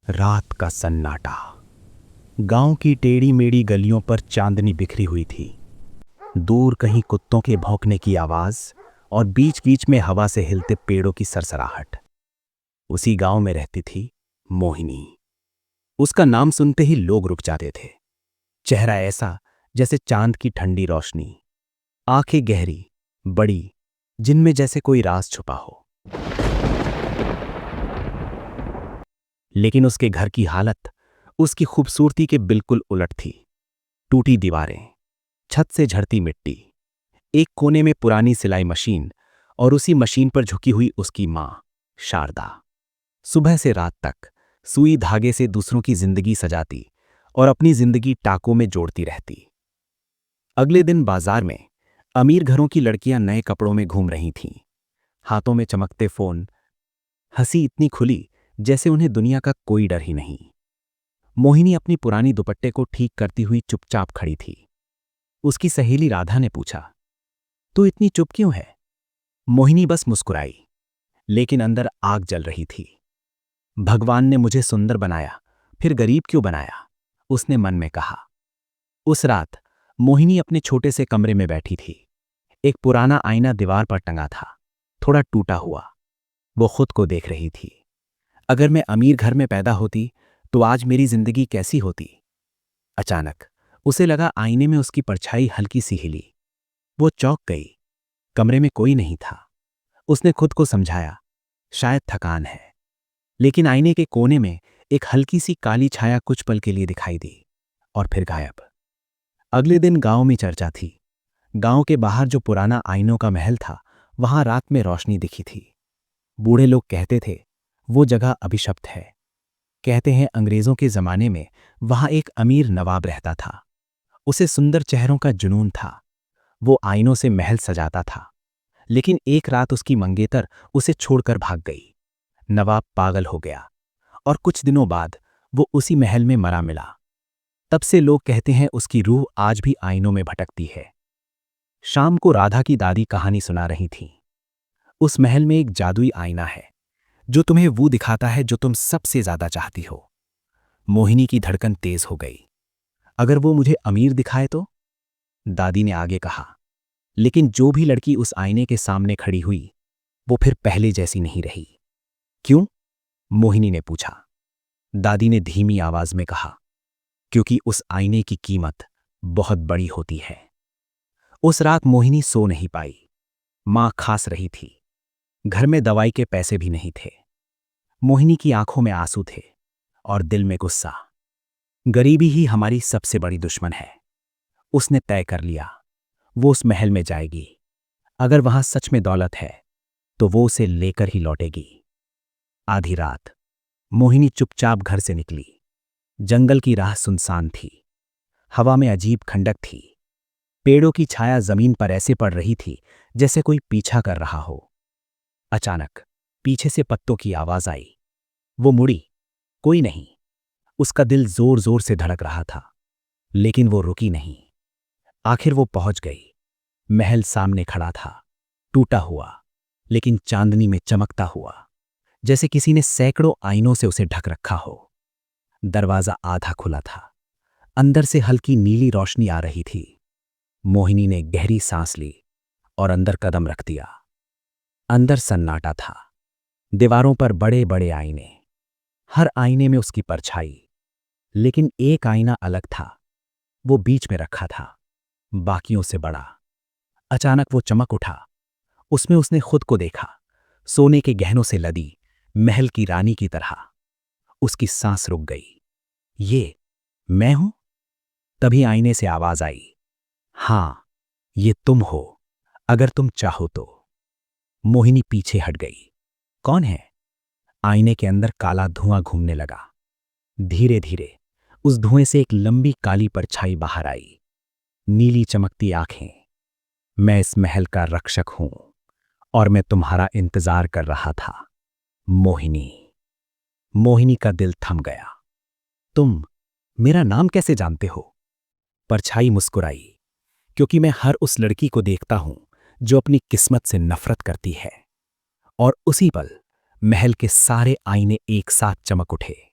रात का सन्नाटा। गांव की टेढ़ी मेढ़ी गलियों पर चांदनी बिखरी हुई थी। दूर कहीं कुत्तों के भौंकने की आवाज और बीच बीच में हवा से हिलते पेड़ों की सरसराहट। उसी गांव में रहती थी मोहिनी। उसका नाम सुनते ही लोग रुक जाते थे। चेहरा ऐसा जैसे चांद की ठंडी रोशनी, आंखें गहरी, बड़ी, जिनमें जैसे कोई राज छुपा हो। लेकिन उसके घर की हालत उसकी खूबसूरती के बिल्कुल उलट थी। टूटी दीवारें, छत से झड़ती मिट्टी, एक कोने में पुरानी सिलाई मशीन और उसी मशीन पर झुकी हुई उसकी मां शारदा। सुबह से रात तक सुई धागे से दूसरों की जिंदगी सजाती और अपनी जिंदगी टाकों में जोड़ती रहती। अगले दिन बाजार में अमीर घरों की लड़कियां नए कपड़ों में घूम रही थीं, हाथों में चमकते फोन, हंसी इतनी खुली जैसे उन्हें दुनिया का कोई डर ही नहीं। मोहिनी अपनी पुरानी दुपट्टे को ठीक करती हुई चुपचाप खड़ी थी। उसकी सहेली राधा ने पूछा, तू इतनी चुप क्यों है? मोहिनी बस मुस्कुराई, लेकिन अंदर आग जल रही थी। भगवान ने मुझे सुंदर बनाया, फिर गरीब क्यों बनाया? उसने मन में कहा। उस रात मोहिनी अपने छोटे से कमरे में बैठी थी। एक पुराना आईना दीवार पर टंगा था, थोड़ा टूटा हुआ। वो खुद को देख रही थी। अगर मैं अमीर घर में पैदा होती तो आज मेरी जिंदगी कैसी होती? अचानक उसे लगा आईने में उसकी परछाई हल्की सी हिली। वो चौंक गई। कमरे में कोई नहीं था। उसने खुद को समझाया, शायद थकान है। लेकिन आईने के कोने में एक हल्की सी काली छाया कुछ पल के लिए दिखाई दी और फिर गायब। अगले दिन गांव में चर्चा थी। गांव के बाहर जो पुराना आईनों का महल था, वहां रात में रोशनी दिखी थी। बूढ़े लोग कहते थे वो जगह अभिशप्त है। कहते हैं अंग्रेजों के जमाने में वहां एक अमीर नवाब रहता था। उसे सुंदर चेहरों का जुनून था। वो आईनों से महल सजाता था। लेकिन एक रात उसकी मंगेतर उसे छोड़कर भाग गई। नवाब पागल हो गया और कुछ दिनों बाद वो उसी महल में मरा मिला। तब से लोग कहते हैं उसकी रूह आज भी आईनों में भटकती है। शाम को राधा की दादी कहानी सुना रही थी। उस महल में एक जादुई आईना है जो तुम्हें वो दिखाता है जो तुम सबसे ज्यादा चाहती हो। मोहिनी की धड़कन तेज हो गई। अगर वो मुझे अमीर दिखाए तो? दादी ने आगे कहा। लेकिन जो भी लड़की उस आईने के सामने खड़ी हुई, वो फिर पहले जैसी नहीं रही। क्यों? मोहिनी ने पूछा। दादी ने धीमी आवाज में कहा, क्योंकि उस आईने की कीमत बहुत बड़ी होती है। उस रात मोहिनी सो नहीं पाई। मां खांस रही थी। घर में दवाई के पैसे भी नहीं थे। मोहिनी की आंखों में आंसू थे और दिल में गुस्सा। गरीबी ही हमारी सबसे बड़ी दुश्मन है। उसने तय कर लिया, वो उस महल में जाएगी। अगर वहां सच में दौलत है तो वो उसे लेकर ही लौटेगी। आधी रात मोहिनी चुपचाप घर से निकली। जंगल की राह सुनसान थी। हवा में अजीब ठंडक थी। पेड़ों की छाया जमीन पर ऐसे पड़ रही थी जैसे कोई पीछा कर रहा हो। अचानक पीछे से पत्तों की आवाज आई। वो मुड़ी। कोई नहीं। उसका दिल जोर जोर से धड़क रहा था, लेकिन वो रुकी नहीं। आखिर वो पहुंच गई। महल सामने खड़ा था, टूटा हुआ, लेकिन चांदनी में चमकता हुआ, जैसे किसी ने सैकड़ों आईनों से उसे ढक रखा हो। दरवाजा आधा खुला था। अंदर से हल्की नीली रोशनी आ रही थी। मोहिनी ने गहरी सांस ली और अंदर कदम रख दिया। अंदर सन्नाटा था। दीवारों पर बड़े बड़े आईने, हर आईने में उसकी परछाई। लेकिन एक आईना अलग था। वो बीच में रखा था, बाकियों से बड़ा। अचानक वो चमक उठा। उसमें उसने खुद को देखा, सोने के गहनों से लदी, महल की रानी की तरह। उसकी सांस रुक गई। ये मैं हूं? तभी आईने से आवाज आई, हां, ये तुम हो, अगर तुम चाहो तो। मोहिनी पीछे हट गई। कौन है? आईने के अंदर काला धुआं घूमने लगा। धीरे धीरे उस धुएं से एक लंबी काली परछाई बाहर आई। नीली चमकती आंखें। मैं इस महल का रक्षक हूं और मैं तुम्हारा इंतजार कर रहा था, मोहिनी। मोहिनी का दिल थम गया। तुम मेरा नाम कैसे जानते हो? परछाई मुस्कुराई, क्योंकि मैं हर उस लड़की को देखता हूं जो अपनी किस्मत से नफरत करती है। और उसी पल महल के सारे आईने एक साथ चमक उठे।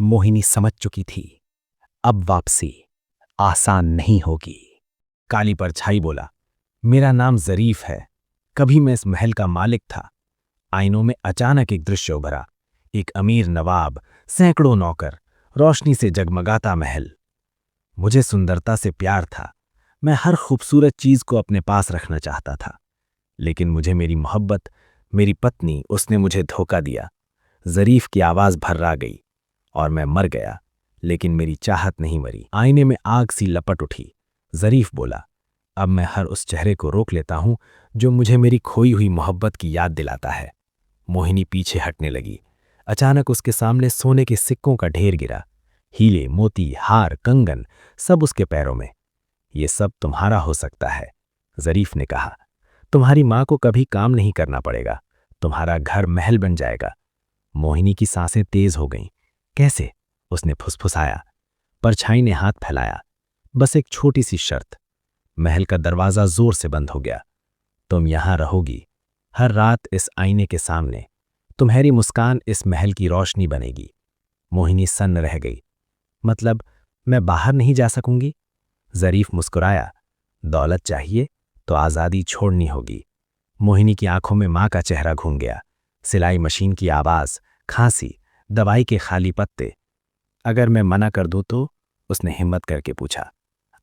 मोहिनी समझ चुकी थी, अब वापसी आसान नहीं होगी। काली परछाई बोला, मेरा नाम ज़रीफ है। कभी मैं इस महल का मालिक था। आईनों में अचानक एक दृश्य उभरा, एक अमीर नवाब, सैकड़ों नौकर, रोशनी से जगमगाता महल। मुझे सुंदरता से प्यार था। मैं हर खूबसूरत चीज को अपने पास रखना चाहता था। लेकिन मुझे मेरी मोहब्बत, मेरी पत्नी, उसने मुझे धोखा दिया। ज़रीफ की आवाज भर्रा गई और मैं मर गया, लेकिन मेरी चाहत नहीं मरी। आईने में आग सी लपट उठी। ज़रीफ बोला, अब मैं हर उस चेहरे को रोक लेता हूं जो मुझे मेरी खोई हुई मोहब्बत की याद दिलाता है। मोहिनी पीछे हटने लगी। अचानक उसके सामने सोने के सिक्कों का ढेर गिरा। हीरे, मोती, हार, कंगन, सब उसके पैरों में। ये सब तुम्हारा हो सकता है, ज़रीफ ने कहा। तुम्हारी माँ को कभी काम नहीं करना पड़ेगा। तुम्हारा घर महल बन जाएगा। मोहिनी की सांसें तेज हो गईं। कैसे? उसने फुसफुसाया। परछाई ने हाथ फैलाया। बस एक छोटी सी शर्त। महल का दरवाजा जोर से बंद हो गया। तुम यहां रहोगी, हर रात इस आईने के सामने। तुम्हारी मुस्कान इस महल की रोशनी बनेगी। मोहिनी सन्न रह गई। मतलब मैं बाहर नहीं जा सकूंगी? ज़रीफ मुस्कुराया। दौलत चाहिए तो आज़ादी छोड़नी होगी। मोहिनी की आंखों में मां का चेहरा घूम गया। सिलाई मशीन की आवाज, खांसी, दवाई के खाली पत्ते। अगर मैं मना कर दूं तो? उसने हिम्मत करके पूछा।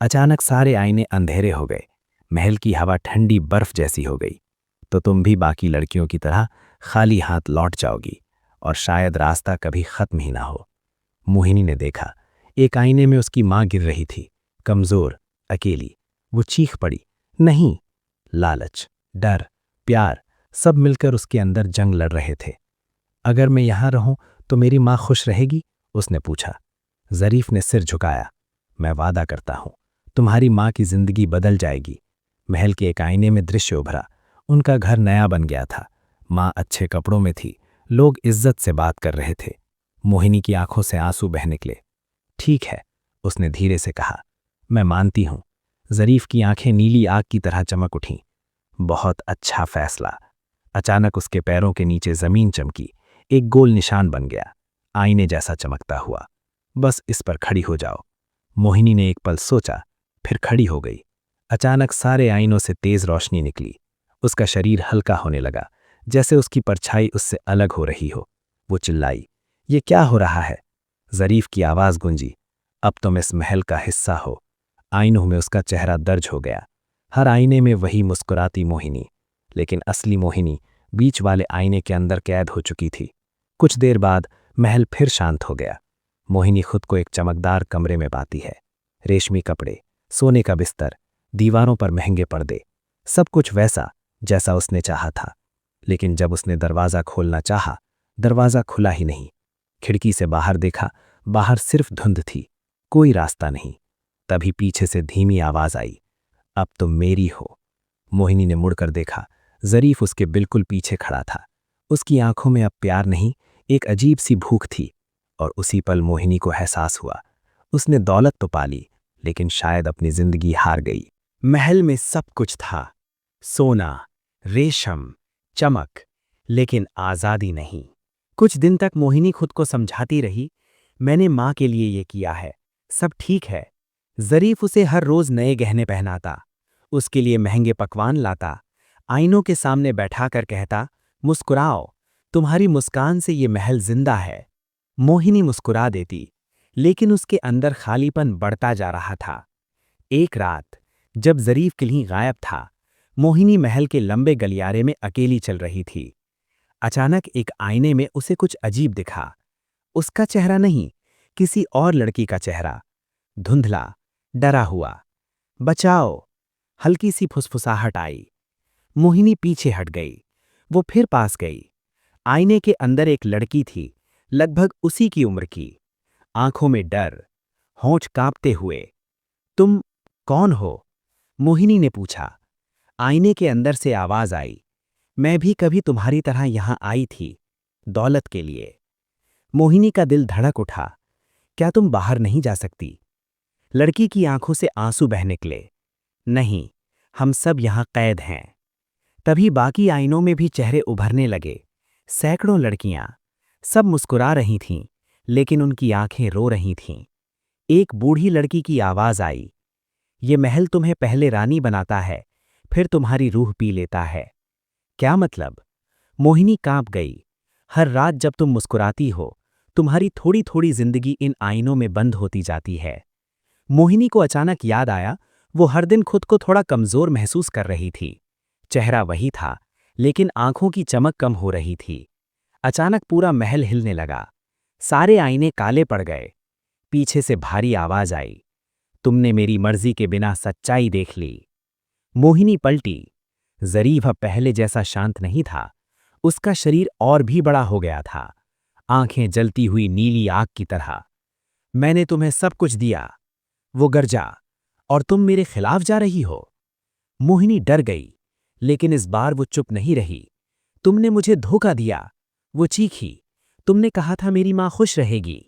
अचानक सारे आईने अंधेरे हो गए। महल की हवा ठंडी बर्फ जैसी हो गई। तो तुम भी बाकी लड़कियों की तरह खाली हाथ लौट जाओगी और शायद रास्ता कभी खत्म ही ना हो। मोहिनी ने देखा, एक आईने में उसकी मां गिर रही थी, कमजोर, अकेली। वो चीख पड़ी, नहीं। लालच, डर, प्यार, सब मिलकर उसके अंदर जंग लड़ रहे थे। अगर मैं यहां रहूं तो मेरी मां खुश रहेगी? उसने पूछा। ज़रीफ ने सिर झुकाया। मैं वादा करता हूं, तुम्हारी मां की जिंदगी बदल जाएगी। महल के एक आईने में दृश्य उभरा। उनका घर नया बन गया था। मां अच्छे कपड़ों में थी। लोग इज्जत से बात कर रहे थे। मोहिनी की आंखों से आंसू बह निकले। ठीक है, उसने धीरे से कहा, मैं मानती हूं। ज़रीफ की आंखें नीली आग की तरह चमक उठीं। बहुत अच्छा फैसला। अचानक उसके पैरों के नीचे जमीन चमकी। एक गोल निशान बन गया, आईने जैसा चमकता हुआ। बस इस पर खड़ी हो जाओ। मोहिनी ने एक पल सोचा, फिर खड़ी हो गई। अचानक सारे आईनों से तेज रोशनी निकली। उसका शरीर हल्का होने लगा, जैसे उसकी परछाई उससे अलग हो रही हो। वो चिल्लाई, ये क्या हो रहा है? ज़रीफ की आवाज गूंजी, अब तुम इस महल का हिस्सा हो। आईनों में उसका चेहरा दर्ज हो गया। हर आईने में वही मुस्कुराती मोहिनी, लेकिन असली मोहिनी बीच वाले आईने के अंदर कैद हो चुकी थी। कुछ देर बाद महल फिर शांत हो गया। मोहिनी खुद को एक चमकदार कमरे में पाती है। रेशमी कपड़े, सोने का बिस्तर, दीवारों पर महंगे पर्दे, सब कुछ वैसा जैसा उसने चाहा था। लेकिन जब उसने दरवाज़ा खोलना चाहा, दरवाज़ा खुला ही नहीं। खिड़की से बाहर देखा, बाहर सिर्फ धुंध थी, कोई रास्ता नहीं। तभी पीछे से धीमी आवाज आई, अब तुम मेरी हो। मोहिनी ने मुड़कर देखा, ज़रीफ उसके बिल्कुल पीछे खड़ा था। उसकी आंखों में अब प्यार नहीं, एक अजीब सी भूख थी। और उसी पल मोहिनी को एहसास हुआ, उसने दौलत तो पाली, लेकिन शायद अपनी जिंदगी हार गई। महल में सब कुछ था, सोना, रेशम, चमक, लेकिन आज़ादी नहीं। कुछ दिन तक मोहिनी खुद को समझाती रही, मैंने माँ के लिए ये किया है, सब ठीक है। ज़रीफ उसे हर रोज नए गहने पहनाता, उसके लिए महंगे पकवान लाता, आईनों के सामने बैठाकर कहता, मुस्कुराओ, तुम्हारी मुस्कान से ये महल जिंदा है। मोहिनी मुस्कुरा देती, लेकिन उसके अंदर खालीपन बढ़ता जा रहा था। एक रात, जब ज़रीफ कहीं गायब था, मोहिनी महल के लंबे गलियारे में अकेली चल रही थी। अचानक एक आईने में उसे कुछ अजीब दिखा। उसका चेहरा नहीं, किसी और लड़की का चेहरा, धुंधला, डरा हुआ। बचाओ, हल्की सी फुसफुसाहट आई। मोहिनी पीछे हट गई। वो फिर पास गई। आईने के अंदर एक लड़की थी, लगभग उसी की उम्र की। आंखों में डर, होंठ कांपते हुए। तुम कौन हो? मोहिनी ने पूछा। आईने के अंदर से आवाज आई, मैं भी कभी तुम्हारी तरह यहां आई थी, दौलत के लिए। मोहिनी का दिल धड़क उठा। क्या तुम बाहर नहीं जा सकती? लड़की की आंखों से आंसू बह निकले। नहीं, हम सब यहां कैद हैं। तभी बाकी आईनों में भी चेहरे उभरने लगे। सैकड़ों लड़कियां, सब मुस्कुरा रही थीं, लेकिन उनकी आंखें रो रही थीं। एक बूढ़ी लड़की की आवाज आई, ये महल तुम्हें पहले रानी बनाता है, फिर तुम्हारी रूह पी लेता है। क्या मतलब? मोहिनी कांप गई। हर रात जब तुम मुस्कुराती हो, तुम्हारी थोड़ी थोड़ी जिंदगी इन आईनों में बंद होती जाती है। मोहिनी को अचानक याद आया, वो हर दिन खुद को थोड़ा कमजोर महसूस कर रही थी। चेहरा वही था, लेकिन आंखों की चमक कम हो रही थी। अचानक पूरा महल हिलने लगा। सारे आईने काले पड़ गए। पीछे से भारी आवाज आई, तुमने मेरी मर्जी के बिना सच्चाई देख ली। मोहिनी पलटी। ज़रीफ अब पहले जैसा शांत नहीं था। उसका शरीर और भी बड़ा हो गया था, आंखें जलती हुई नीली आग की तरह। मैंने तुम्हें सब कुछ दिया, वो गरजा, और तुम मेरे खिलाफ जा रही हो। मोहिनी डर गई, लेकिन इस बार वो चुप नहीं रही। तुमने मुझे धोखा दिया, वो चीखी। तुमने कहा था मेरी मां खुश रहेगी।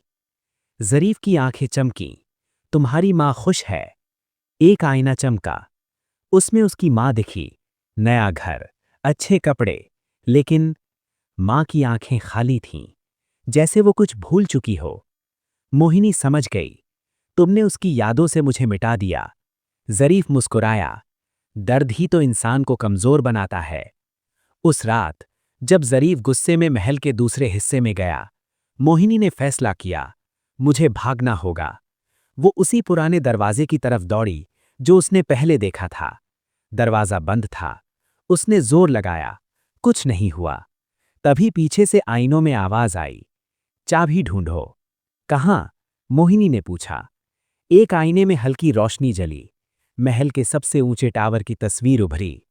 ज़रीफ की आंखें चमकीं। तुम्हारी मां खुश है। एक आईना चमका। उसमें उसकी मां दिखी, नया घर, अच्छे कपड़े, लेकिन मां की आंखें खाली थीं, जैसे वो कुछ भूल चुकी हो। मोहिनी समझ गई, तुमने उसकी यादों से मुझे मिटा दिया। ज़रीफ मुस्कुराया, दर्द ही तो इंसान को कमजोर बनाता है। उस रात जब ज़रीफ गुस्से में महल के दूसरे हिस्से में गया, मोहिनी ने फैसला किया, मुझे भागना होगा। वो उसी पुराने दरवाजे की तरफ दौड़ी जो उसने पहले देखा था। दरवाजा बंद था। उसने जोर लगाया, कुछ नहीं हुआ। तभी पीछे से आईनों में आवाज आई, चाबी ढूंढो। कहाँ? मोहिनी ने पूछा। एक आईने में हल्की रोशनी जली। महल के सबसे ऊंचे टावर की तस्वीर उभरी।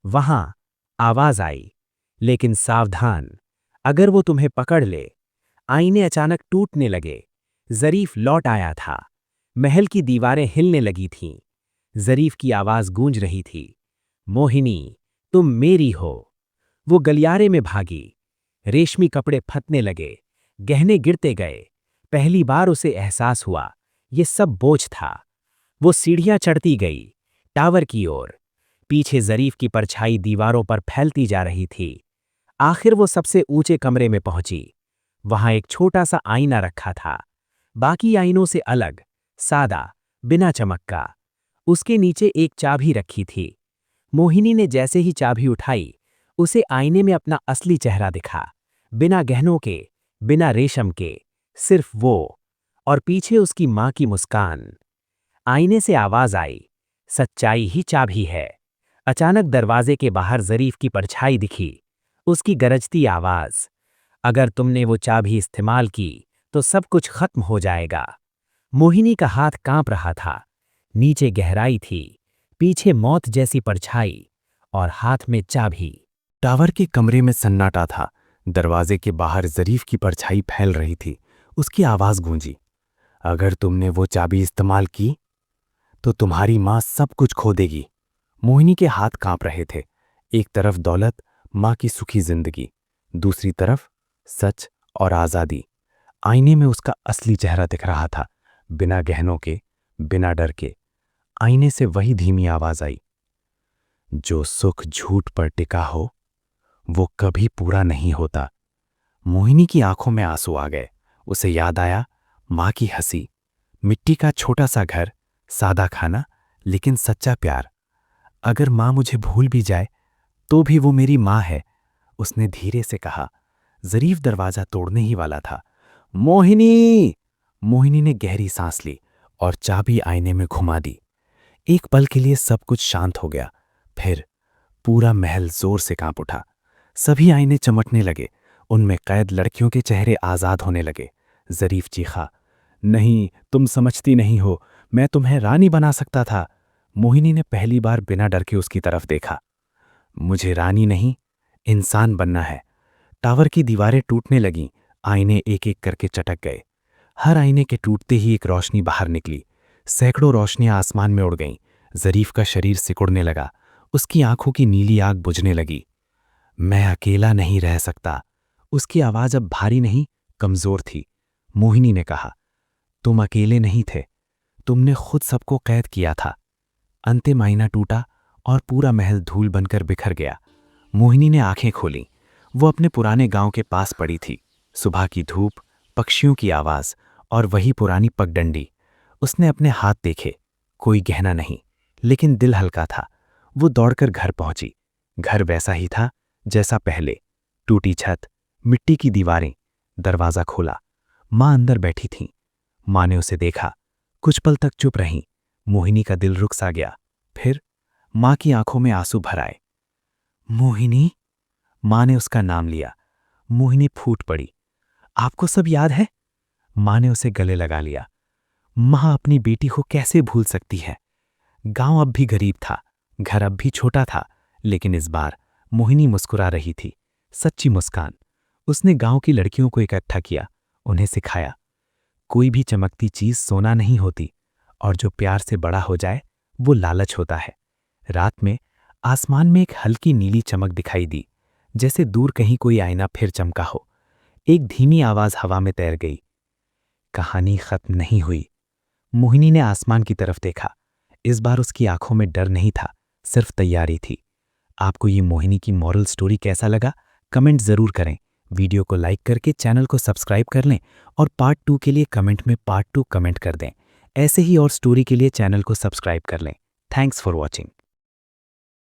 वहां आवाज आई, लेकिन सावधान, अगर वो तुम्हें पकड़ ले। आईने अचानक टूटने लगे। ज़रीफ लौट आया था। महल की दीवारें हिलने लगी थीं। ज़रीफ की आवाज गूंज रही थी, मोहिनी, तुम मेरी हो। वो गलियारे में भागी। रेशमी कपड़े फटने लगे, गहने गिरते गए। पहली बार उसे एहसास हुआ, ये सब बोझ था। वो सीढ़ियां चढ़ती गई, टावर की ओर। पीछे ज़रीफ की परछाई दीवारों पर फैलती जा रही थी। आखिर वो सबसे ऊंचे कमरे में पहुंची। वहां एक छोटा सा आईना रखा था, बाकी आईनों से अलग, सादा, बिना चमक का। उसके नीचे एक चाबी रखी थी। मोहिनी ने जैसे ही चाबी उठाई, उसे आईने में अपना असली चेहरा दिखा, बिना गहनों के, बिना रेशम के, सिर्फ वो, और पीछे उसकी मां की मुस्कान। आईने से आवाज आई, सच्चाई ही चाबी है। अचानक दरवाजे के बाहर ज़रीफ की परछाई दिखी। उसकी गरजती आवाज, अगर तुमने वो चाबी इस्तेमाल की तो सब कुछ खत्म हो जाएगा। मोहिनी का हाथ कांप रहा था। नीचे गहराई थी, पीछे मौत जैसी परछाई, और हाथ में चाबी। टावर के कमरे में सन्नाटा था। दरवाजे के बाहर ज़रीफ की परछाई फैल रही थी। उसकी आवाज गूंजी, अगर तुमने वो चाबी इस्तेमाल की तो तुम्हारी मां सब कुछ खो देगी। मोहिनी के हाथ कांप रहे थे। एक तरफ दौलत, मां की सुखी जिंदगी, दूसरी तरफ सच और आजादी। आईने में उसका असली चेहरा दिख रहा था, बिना गहनों के, बिना डर के। आईने से वही धीमी आवाज आई, जो सुख झूठ पर टिका हो वो कभी पूरा नहीं होता। मोहिनी की आंखों में आंसू आ गए। उसे याद आया, मां की हंसी, मिट्टी का छोटा सा घर, सादा खाना, लेकिन सच्चा प्यार। अगर मां मुझे भूल भी जाए तो भी वो मेरी मां है, उसने धीरे से कहा। ज़रीफ दरवाजा तोड़ने ही वाला था। मोहिनी! मोहिनी ने गहरी सांस ली और चाबी आईने में घुमा दी। एक पल के लिए सब कुछ शांत हो गया। फिर पूरा महल जोर से कांप उठा। सभी आईने चमकने लगे। उनमें कैद लड़कियों के चेहरे आजाद होने लगे। ज़रीफ चीखा, नहीं, तुम समझती नहीं हो, मैं तुम्हें रानी बना सकता था। मोहिनी ने पहली बार बिना डर के उसकी तरफ देखा। मुझे रानी नहीं, इंसान बनना है। टावर की दीवारें टूटने लगीं। आईने एक एक करके चटक गए। हर आईने के टूटते ही एक रोशनी बाहर निकली। सैकड़ों रोशनियां आसमान में उड़ गईं। ज़रीफ का शरीर सिकुड़ने लगा। उसकी आंखों की नीली आग बुझने लगी। मैं अकेला नहीं रह सकता। उसकी आवाज अब भारी नहीं, कमजोर थी। मोहिनी ने कहा, तुम अकेले नहीं थे, तुमने खुद सबको कैद किया था। अंतिम आईना टूटा और पूरा महल धूल बनकर बिखर गया। मोहिनी ने आंखें खोलीं। वो अपने पुराने गांव के पास पड़ी थी। सुबह की धूप, पक्षियों की आवाज और वही पुरानी पगडंडी। उसने अपने हाथ देखे, कोई गहना नहीं, लेकिन दिल हल्का था। वो दौड़कर घर पहुंची। घर वैसा ही था जैसा पहले, टूटी छत, मिट्टी की दीवारें। दरवाजा खोला, माँ अंदर बैठी थीं। माँ ने उसे देखा, कुछ पल तक चुप रहीं। मोहिनी का दिल रुक सा गया। फिर माँ की आंखों में आंसू भर आए। मोहिनी, माँ ने उसका नाम लिया। मोहिनी फूट पड़ी। आपको सब याद है? माँ ने उसे गले लगा लिया। माँ अपनी बेटी को कैसे भूल सकती है? गांव अब भी गरीब था, घर अब भी छोटा था, लेकिन इस बार मोहिनी मुस्कुरा रही थी, सच्ची मुस्कान। उसने गांव की लड़कियों को इकट्ठा किया, उन्हें सिखाया, कोई भी चमकती चीज सोना नहीं होती, और जो प्यार से बड़ा हो जाए वो लालच होता है। रात में आसमान में एक हल्की नीली चमक दिखाई दी, जैसे दूर कहीं कोई आईना फिर चमका हो। एक धीमी आवाज हवा में तैर गई, कहानी खत्म नहीं हुई। मोहिनी ने आसमान की तरफ देखा। इस बार उसकी आंखों में डर नहीं था, सिर्फ तैयारी थी। आपको ये मोहिनी की मॉरल स्टोरी कैसा लगा? कमेंट जरूर करें। वीडियो को लाइक करके चैनल को सब्सक्राइब कर लें और पार्ट 2 के लिए कमेंट में पार्ट 2 कमेंट कर दें। ऐसे ही और स्टोरी के लिए चैनल को सब्सक्राइब कर लें। Thanks for watching.